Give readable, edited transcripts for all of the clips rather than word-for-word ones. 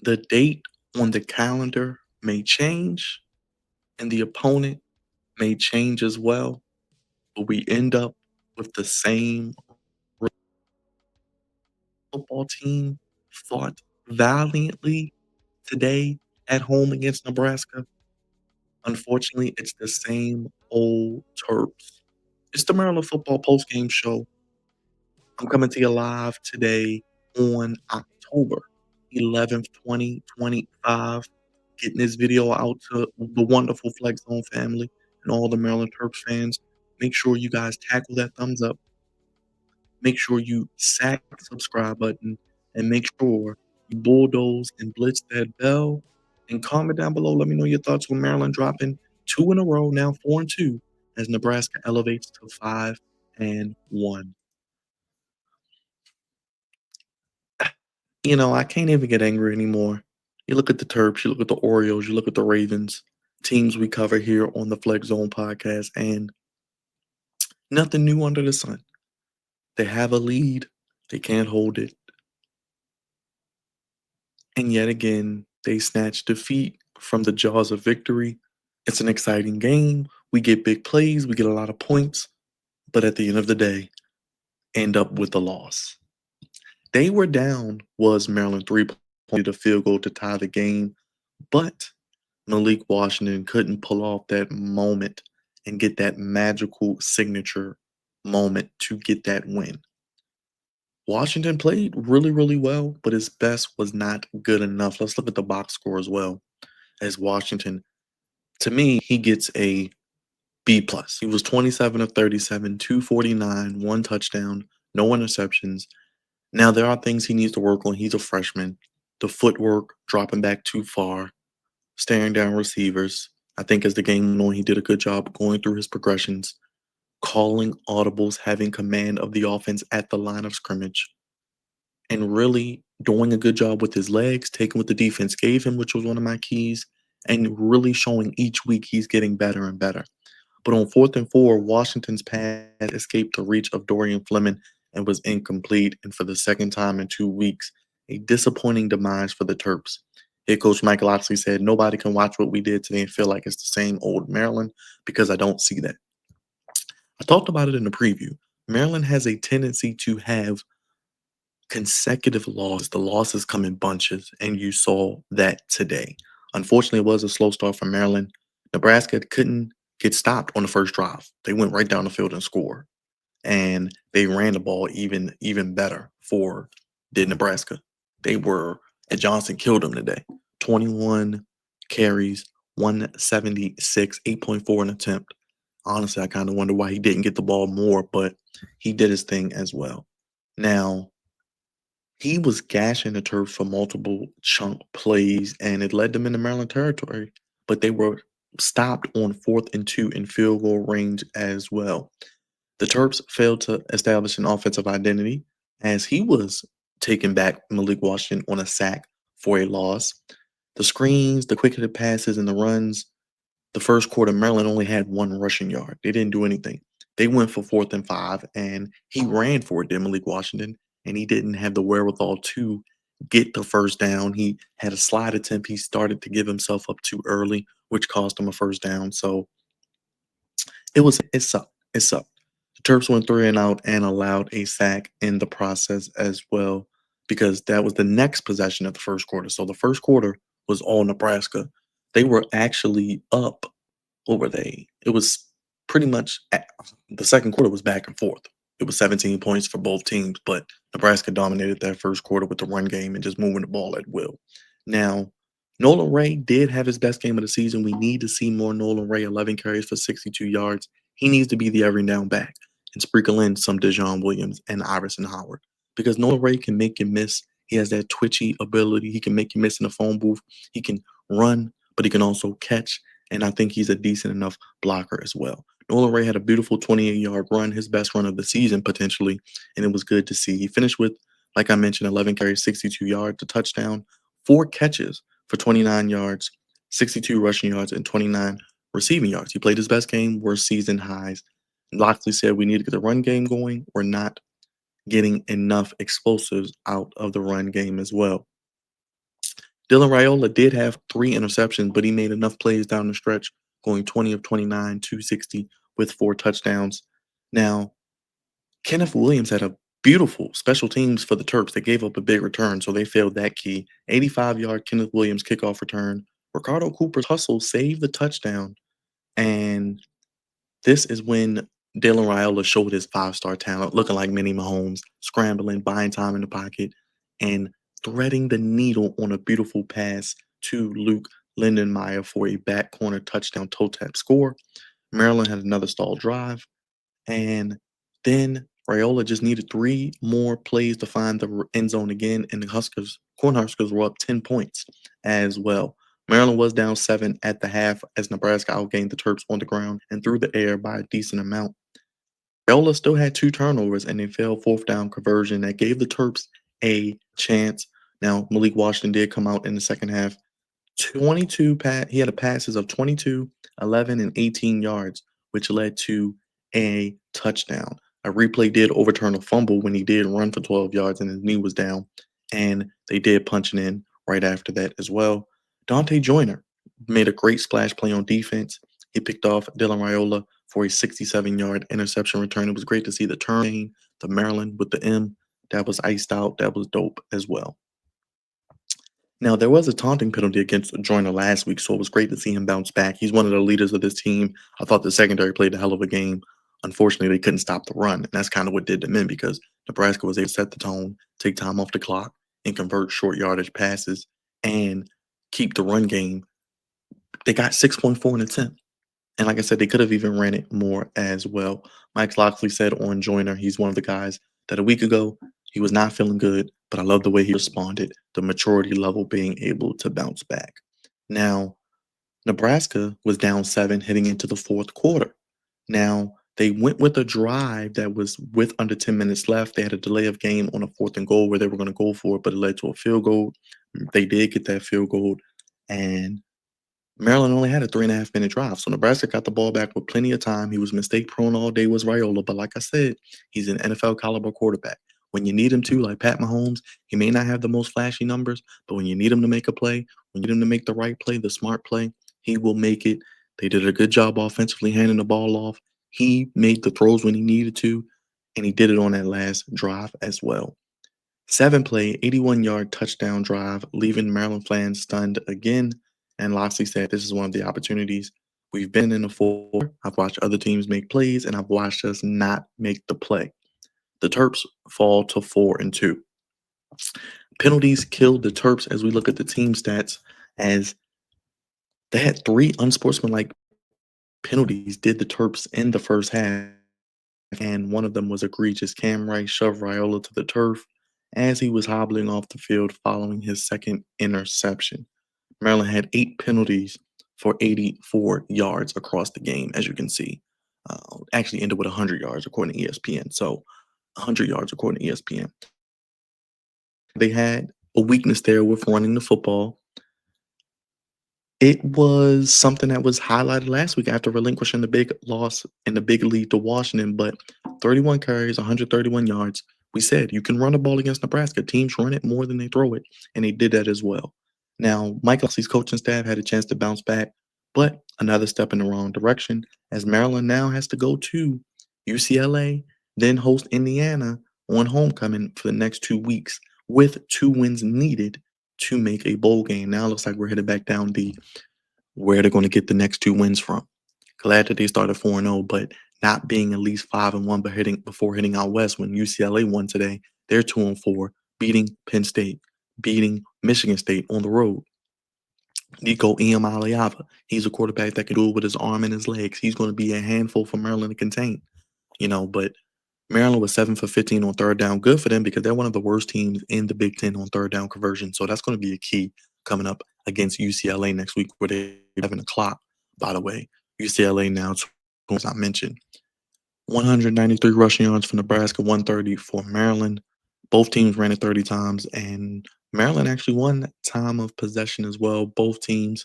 The date on the calendar may change and the opponent may change as well, but we end up with the same football team fought valiantly today at home against Nebraska. Unfortunately, it's the same old Terps. It's the Maryland Football Postgame Show. I'm coming to you live today on October 11th, 2025. Getting this video out to the wonderful Flex Zone family and all the Maryland Terps fans. Make sure you guys tackle that thumbs up. Make sure you sack the subscribe button and make sure you bulldoze and blitz that bell. And comment down below. Let me know your thoughts on Maryland dropping two in a row, now 4-2, as Nebraska elevates to 5-1. I can't even get angry anymore. You look at the Terps, you look at the Orioles, you look at the Ravens, teams we cover here on the Flex Zone podcast, and nothing new under the sun. They have a lead, they can't hold it. And yet again, they snatch defeat from the jaws of victory. It's an exciting game. We get big plays, we get a lot of points, but at the end of the day, end up with a loss. They were down, was Maryland 3 points, a field goal to tie the game, but Malik Washington couldn't pull off that moment and get that magical signature moment to get that win. Washington played really, really well, but his best was not good enough. Let's look at the box score as well. As Washington, to me, he gets a B plus. He was 27 of 37, 249, one touchdown, no interceptions. Now there are things he needs to work on. He's a freshman. The footwork, dropping back too far, staring down receivers. I think as the game went on, he did a good job going through his progressions, calling audibles, having command of the offense at the line of scrimmage, and really doing a good job with his legs, taking what the defense gave him, which was one of my keys, and really showing each week he's getting better and better. But on 4th and 4, Washington's pass escaped the reach of Dorian Fleming and was incomplete. And for the second time in 2 weeks, a disappointing demise for the Terps. Head coach Michael Locksley said, "Nobody can watch what we did today and feel like it's the same old Maryland because I don't see that." I talked about it in the preview. Maryland has a tendency to have consecutive losses. The losses come in bunches, and you saw that today. Unfortunately, it was a slow start for Maryland. Nebraska couldn't get stopped on the first drive. They went right down the field and scored. And they ran the ball even better for did Nebraska. They were and Johnson killed them today. 21 carries, 176, 8.4 an attempt. Honestly, I kind of wonder why he didn't get the ball more, but he did his thing as well. Now, he was gashing the Terps for multiple chunk plays, and it led them into Maryland territory. But they were stopped on 4th and 2 in field goal range as well. The Terps failed to establish an offensive identity as he was taking back Malik Washington on a sack for a loss. The screens, the quick-hitted passes, and the runs, the first quarter, Maryland only had one rushing yard. They didn't do anything. They went for 4th and 5, and he ran for it, did Malik Washington, and he didn't have the wherewithal to get the first down. He had a slide attempt. He started to give himself up too early, which cost him a first down. So it sucked. It sucked. The Terps went 3 and out and allowed a sack in the process as well, because that was the next possession of the first quarter. So the first quarter was all Nebraska. They were actually up. What were they? It was pretty much the second quarter was back and forth. It was 17 points for both teams, but Nebraska dominated that first quarter with the run game and just moving the ball at will. Now, Nolan Ray did have his best game of the season. We need to see more Nolan Ray, 11 carries for 62 yards. He needs to be the every down back and sprinkle in some Dejon Williams and Iverson Howard, because Nolan Ray can make you miss. He has that twitchy ability. He can make you miss in the phone booth. He can run, but he can also catch, and I think he's a decent enough blocker as well. Nolan Ray had a beautiful 28-yard run, his best run of the season potentially, and it was good to see. He finished with, like I mentioned, 11 carries, 62 yards, a touchdown, 4 catches for 29 yards, 62 rushing yards, and 29 receiving yards. He played his best game, worst season highs. Locksley said we need to get the run game going. We're not getting enough explosives out of the run game as well. Dylan Raiola did have 3 interceptions, but he made enough plays down the stretch, going 20 of 29, 260 with 4 touchdowns. Now, Kenneth Williams had a beautiful special teams for the Terps. They gave up a big return, so they failed that key. 85-yard Kenneth Williams kickoff return. Ricardo Cooper's hustle saved the touchdown, and this is when Dylan Raiola showed his five-star talent, looking like Minnie Mahomes, scrambling, buying time in the pocket, and threading the needle on a beautiful pass to Luke Lindenmeyer for a back corner touchdown toe tap score. Maryland had another stalled drive, and then Raiola just needed 3 more plays to find the end zone again, and the Cornhuskers were up 10 points as well. Maryland was down 7 at the half as Nebraska outgained the Terps on the ground and through the air by a decent amount. Raiola still had 2 turnovers and a failed fourth down conversion that gave the Terps a chance. Now, Malik Washington did come out in the second half he had a passes of 22, 11, and 18 yards, which led to a touchdown. A replay did overturn a fumble when he did run for 12 yards and his knee was down, and they did punch it in right after that as well. Dante Joyner made a great splash play on defense. He picked off Dylan Raiola for a 67-yard interception return. It was great to see the turn, the Maryland with the M. That was iced out. That was dope as well. Now, there was a taunting penalty against Joyner last week, so it was great to see him bounce back. He's one of the leaders of this team. I thought the secondary played a hell of a game. Unfortunately, they couldn't stop the run, and that's kind of what did them in because Nebraska was able to set the tone, take time off the clock, and convert short yardage passes and keep the run game. They got 6.4 in attempt. And like I said, they could have even ran it more as well. Mike Locksley said on Joyner, he's one of the guys that a week ago, he was not feeling good, but I love the way he responded, the maturity level being able to bounce back. Now, Nebraska was down 7 heading into the fourth quarter. Now, they went with a drive that was with under 10 minutes left. They had a delay of game on a 4th and goal where they were going to go for it, but it led to a field goal. They did get that field goal, and Maryland only had a 3.5-minute drive, so Nebraska got the ball back with plenty of time. He was mistake prone all day, was Raiola, but like I said, he's an NFL caliber quarterback. When you need him to, like Pat Mahomes, he may not have the most flashy numbers, but when you need him to make a play, when you need him to make the right play, the smart play, he will make it. They did a good job offensively handing the ball off. He made the throws when he needed to, and he did it on that last drive as well. 7-play, 81-yard touchdown drive, leaving Maryland fans stunned again. And Loxley said, "This is one of the opportunities we've been in the for. I've watched other teams make plays, and I've watched us not make the play." The Terps fall to 4-2. Penalties killed the Terps as we look at the team stats, as they had 3 unsportsmanlike penalties did the Terps in the first half, and one of them was egregious. Cam Wright shoved Raiola to the turf as he was hobbling off the field following his second interception. Maryland had 8 penalties for 84 yards across the game, as you can see. Actually ended with 100 yards according to ESPN. So 100 yards according to ESPN. They had a weakness there with running the football. It was something that was highlighted last week after relinquishing the big loss in the big lead to Washington, but 31 carries, 131 yards. We said you can run the ball against Nebraska. Teams run it more than they throw it, and they did that as well. Now, Mike Locksley's coaching staff had a chance to bounce back, but another step in the wrong direction as Maryland now has to go to UCLA, then host Indiana on homecoming for the next 2 weeks with 2 wins needed to make a bowl game. Now it looks like we're headed back down the where they're going to get the next 2 wins from. Glad that they started 4-0, but not being at least 5-1 before hitting out west when UCLA won today. They're 2-4, beating Penn State, beating Michigan State on the road. Nico Iamaleava, he's a quarterback that can do it with his arm and his legs. He's going to be a handful for Maryland to contain, but Maryland was 7 for 15 on third down. Good for them because they're one of the worst teams in the Big Ten on third down conversion. So that's going to be a key coming up against UCLA next week, where they're 11 o'clock, by the way. UCLA now, as I mentioned. 193 rushing yards for Nebraska, 130 for Maryland. Both teams ran it 30 times, and Maryland actually won time of possession as well. Both teams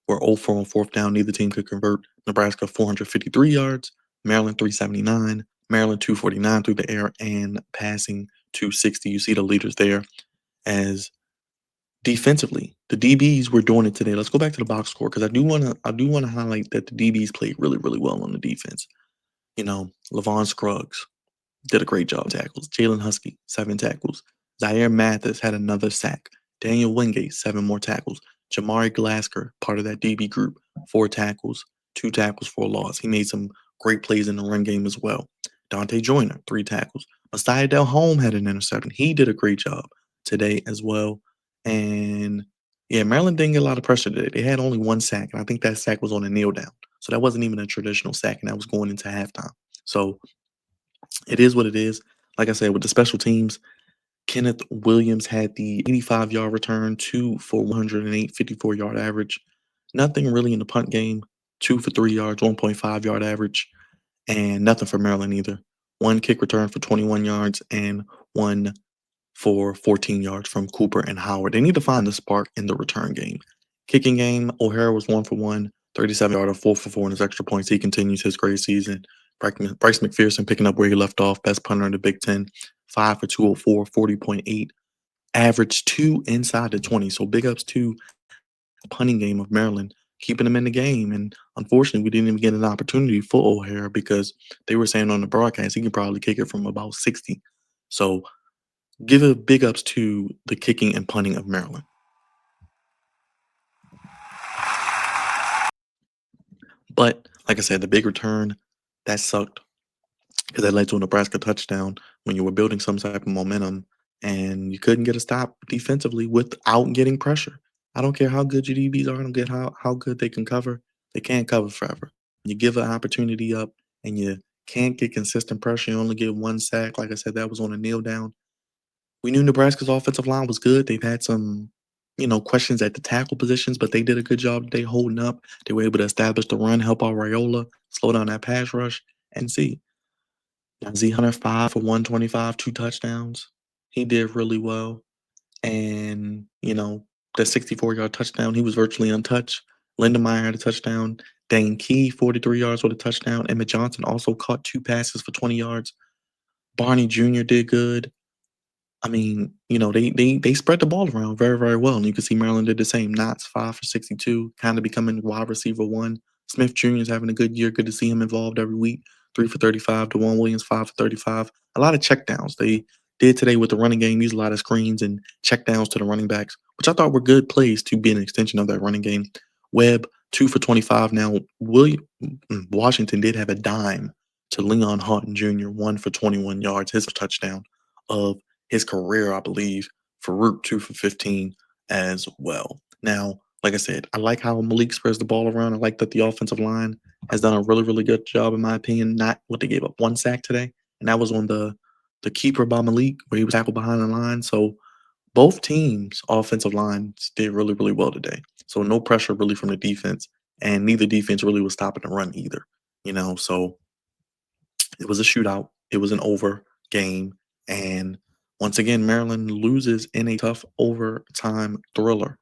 were 0-4 on fourth down. Neither team could convert. Nebraska 453 yards, Maryland 379. Maryland 249 through the air and passing 260. You see the leaders there as Defensively, the DBs were doing it today. Let's go back to the box score because I do wanna highlight that the DBs played really, really well on the defense. Levon Scruggs did a great job tackles. Jalen Husky, 7 tackles. Zaire Mathis had another sack. Daniel Wingate, 7 more tackles. Jamari Glasker, part of that DB group, 4 tackles, 2 tackles for a loss. He made some great plays in the run game as well. Dante Joyner, 3 tackles. Messiah Delhomme had an interception. He did a great job today as well. And yeah, Maryland didn't get a lot of pressure today. They had only 1 sack, and I think that sack was on a kneel down. So that wasn't even a traditional sack, and that was going into halftime. So it is what it is. Like I said, with the special teams, Kenneth Williams had the 85-yard return, 2 for 108, 54-yard average. Nothing really in the punt game, 2 for 3 yards, 1.5-yard average, and nothing for Maryland either. 1 kick return for 21 yards and 1 for 14 yards from Cooper and Howard. They need to find the spark in the return game. Kicking game, O'Hara was 1 for 1, 37-yarder, 4 for 4 in his extra points. He continues his great season. Bryce McPherson picking up where he left off, best punter in the Big Ten, 5 for 204, 40.8, average 2 inside the 20. So big ups to the punting game of Maryland, keeping him in the game. And unfortunately, we didn't even get an opportunity for O'Hara because they were saying on the broadcast he can probably kick it from about 60. So give a big ups to the kicking and punting of Maryland. But like I said, the big return that sucked because that led to a Nebraska touchdown when you were building some type of momentum and you couldn't get a stop defensively without getting pressure. I don't care how good your DBs are. I don't care how good they can cover. They can't cover forever. You give an opportunity up and you can't get consistent pressure. You only get 1 sack. Like I said, that was on a kneel down. We knew Nebraska's offensive line was good. They've had some, questions at the tackle positions, but they did a good job today holding up. They were able to establish the run, help out Raiola, slow down that pass rush, and see. Z Hunter 5 for 125, 2 touchdowns. He did really well. And, that 64-yard touchdown, he was virtually untouched. Lindemeyer had a touchdown. Dane Key, 43 yards with a touchdown. Emmett Johnson also caught 2 passes for 20 yards. Barney Jr. did good. I mean, they spread the ball around very, very well, and you can see Maryland did the same. Knott's 5 for 62, kind of becoming wide receiver 1. Smith Jr. is having a good year. Good to see him involved every week. 3 for 35. DeJuan Williams, 5 for 35. A lot of checkdowns. They did today with the running game, use a lot of screens and checkdowns to the running backs, which I thought were good plays to be an extension of that running game. Webb, 2 for 25. Now, Washington did have a dime to Leon Houghton Jr., 1 for 21 yards, his touchdown of his career, I believe. Farouk 2 for 15 as well. Now, like I said, I like how Malik spreads the ball around. I like that the offensive line has done a really, really good job, in my opinion. Not what they gave up 1 sack today, and that was on the keeper by Malik, where he was tackled behind the line. So both teams' offensive lines did really, really well today. So no pressure really from the defense, and neither defense really was stopping the run either. So it was a shootout. It was an over game. And once again, Maryland loses in a tough overtime thriller.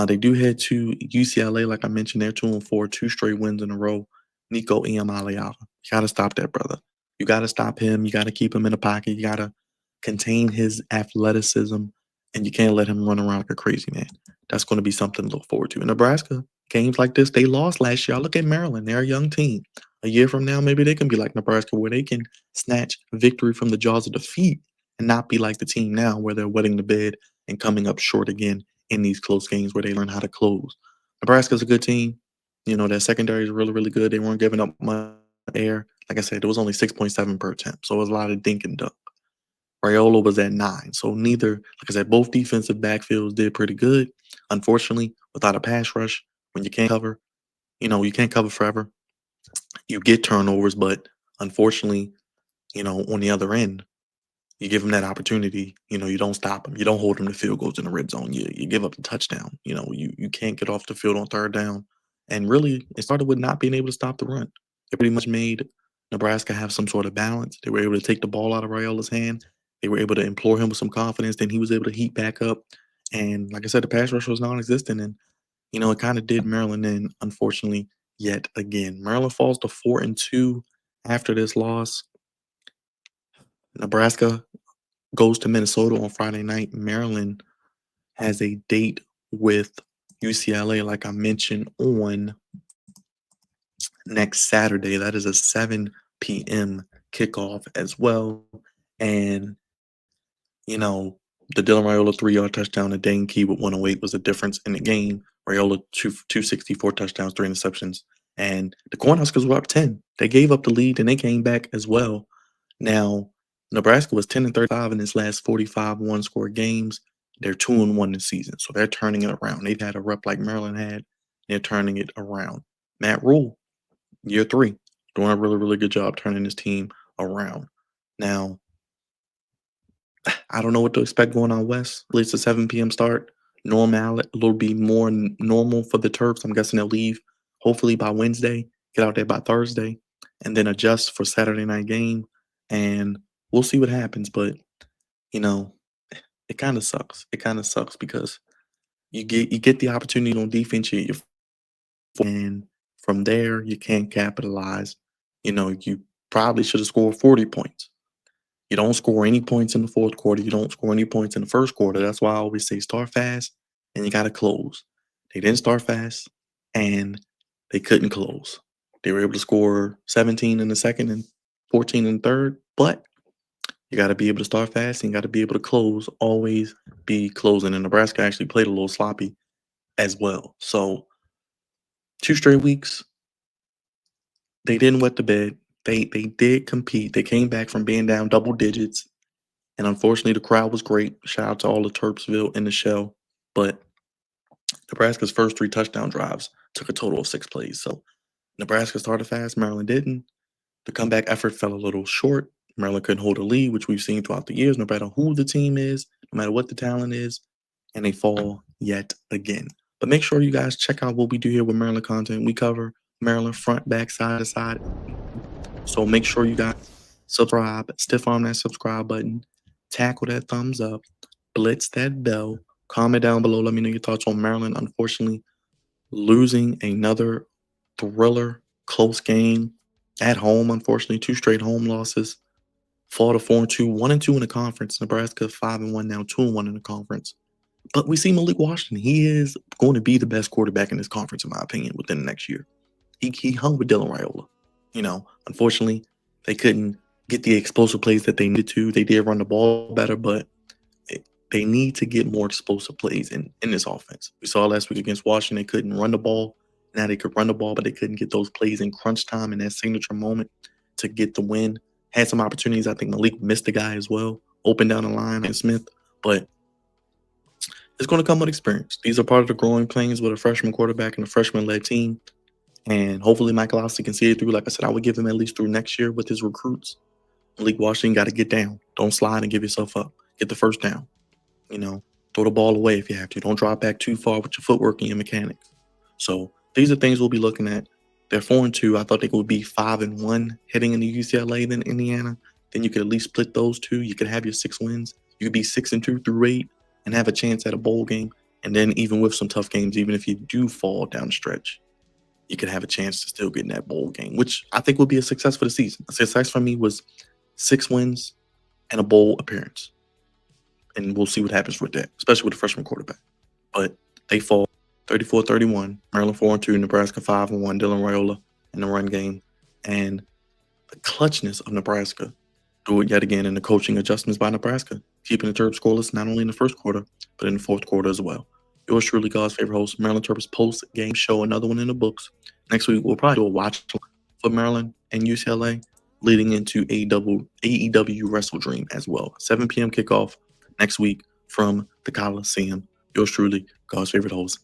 They do head to UCLA, like I mentioned. They're 2-4, 2 straight wins in a row. Nico Iamaleava. You got to stop that, brother. You got to stop him. You got to keep him in the pocket. You got to contain his athleticism, and you can't let him run around like a crazy man. That's going to be something to look forward to. In Nebraska, games like this, they lost last year. I look at Maryland. They're a young team. A year from now, maybe they can be like Nebraska, where they can snatch victory from the jaws of defeat and not be like the team now, where they're wetting the bed and coming up short again in these close games where they learn how to close. Nebraska's a good team. Their secondary is really, really good. They weren't giving up much air. Like I said, it was only 6.7 per attempt, so it was a lot of dink and dunk. Raiola was at 9. So neither, like I said, both defensive backfields did pretty good. Unfortunately, without a pass rush, when you can't cover, you can't cover forever. You get turnovers, but unfortunately, on the other end, you give them that opportunity. You don't stop them. You don't hold them to field goals in the red zone. You give up the touchdown. You can't get off the field on 3rd down. And really, it started with not being able to stop the run. It pretty much made Nebraska have some sort of balance. They were able to take the ball out of Raiola's hand. They were able to implore him with some confidence. Then he was able to heat back up. And like I said, the pass rush was non-existent. And it kind of did Maryland in, unfortunately, yet again. Maryland falls to 4-2 after this loss. Nebraska goes to Minnesota on Friday night. Maryland has a date with UCLA, like I mentioned, on next Saturday. That is a 7 p.m. kickoff as well. And, you know, the Dylan Raiola 3-yard touchdown to Dane Key with 108 was the difference in the game. Raiola 264 touchdowns, 3 interceptions. And the Cornhuskers were up 10. They gave up the lead and they came back as well. Now, Nebraska was 10-35 in its last 45 one-score games. They're 2-1 this season, so they're turning it around. They've had a rep like Maryland had. They're turning it around. Matt Rule, year 3, doing a really, really good job turning this team around. Now, I don't know what to expect going on West. At least a 7 p.m. start. Normal, it'll be more normal for the Terps. I'm guessing they'll leave hopefully by Wednesday, get out there by Thursday, and then adjust for Saturday night game. And we'll see what happens. But, you know, it kind of sucks. It kind of sucks because you get the opportunity on defense, and from there you can't capitalize. You probably should have scored 40 points. You don't score any points in the fourth quarter. You don't score any points in the first quarter. That's why I always say start fast and you got to close. They didn't start fast and they couldn't close. They were able to score 17 in the second and 14 in the third, but you got to be able to start fast and you got to be able to close, always be closing. And Nebraska actually played a little sloppy as well. So 2 straight weeks, they didn't wet the bed. They did compete. They came back from being down double digits. And unfortunately, the crowd was great. Shout out to all the Terpsville in the show. But Nebraska's first 3 touchdown drives took a total of 6 plays. So Nebraska started fast. Maryland didn't. The comeback effort fell a little short. Maryland couldn't hold a lead, which we've seen throughout the years, no matter who the team is, no matter what the talent is, and they fall yet again. But make sure you guys check out what we do here with Maryland content. We cover Maryland front, back, side to side. So make sure you guys subscribe, stiff arm that subscribe button, tackle that thumbs up, blitz that bell, comment down below. Let me know your thoughts on Maryland. Unfortunately, losing another thriller, close game at home. Unfortunately, 2 straight home losses. Fall to 4-2, 1-2 in the conference. Nebraska 5-1 now, 2-1 in the conference. But we see Malik Washington. He is going to be the best quarterback in this conference, in my opinion, within the next year. He hung with Dylan Raiola. Unfortunately, they couldn't get the explosive plays that they needed to. They did run the ball better, but they need to get more explosive plays in this offense. We saw last week against Washington, they couldn't run the ball. Now they could run the ball, but they couldn't get those plays in crunch time in that signature moment to get the win. Had some opportunities. I think Malik missed the guy as well, open down the line and Smith, but it's going to come with experience. These are part of the growing pains with a freshman quarterback and a freshman-led team. And hopefully Michael Ossie can see it through. Like I said, I would give him at least through next year with his recruits. Malik Washington got to get down. Don't slide and give yourself up. Get the first down. Throw the ball away if you have to. Don't drop back too far with your footwork and your mechanics. So these are things we'll be looking at. They're 4-2. I thought they would be 5-1 heading into UCLA, then Indiana. Then you could at least split those 2. You could have your 6 wins. You could be 6-2 through 8 and have a chance at a bowl game. And then even with some tough games, even if you do fall down the stretch, you could have a chance to still get in that bowl game, which I think would be a success for the season. A success for me was 6 wins and a bowl appearance. And we'll see what happens with that, especially with the freshman quarterback. But they fall 34-31, Maryland 4-2, Nebraska 5-1, Dylan Raiola in the run game. And the clutchness of Nebraska do it yet again in the coaching adjustments by Nebraska, keeping the Terps scoreless not only in the first quarter, but in the fourth quarter as well. Yours truly, God's favorite host, Maryland Terps Post-Game Show, another one in the books. Next week, we'll probably do a watch for Maryland and UCLA leading into AEW Wrestle Dream as well. 7 p.m. kickoff next week from the Coliseum. Yours truly, God's favorite host.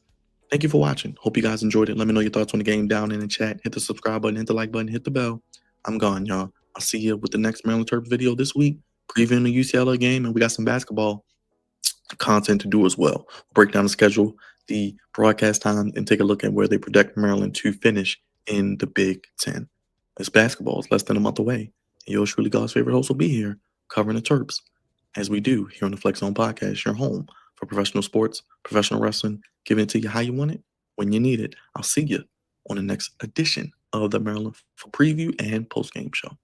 Thank you for watching. Hope you guys enjoyed it. Let me know your thoughts on the game down in the chat. Hit the subscribe button, hit the like button, hit the bell. I'm gone, y'all. I'll see you with the next Maryland Terps video this week, previewing the UCLA game, and we got some basketball content to do as well. Break down the schedule, the broadcast time, and take a look at where they project Maryland to finish in the Big Ten. It's basketball. It's less than a month away. And yours truly, God's favorite host, will be here covering the Terps, as we do here on the Flex Zone Podcast, your home for professional sports, professional wrestling, giving it to you how you want it, when you need it. I'll see you on the next edition of the Maryland Preview and Post Game Show.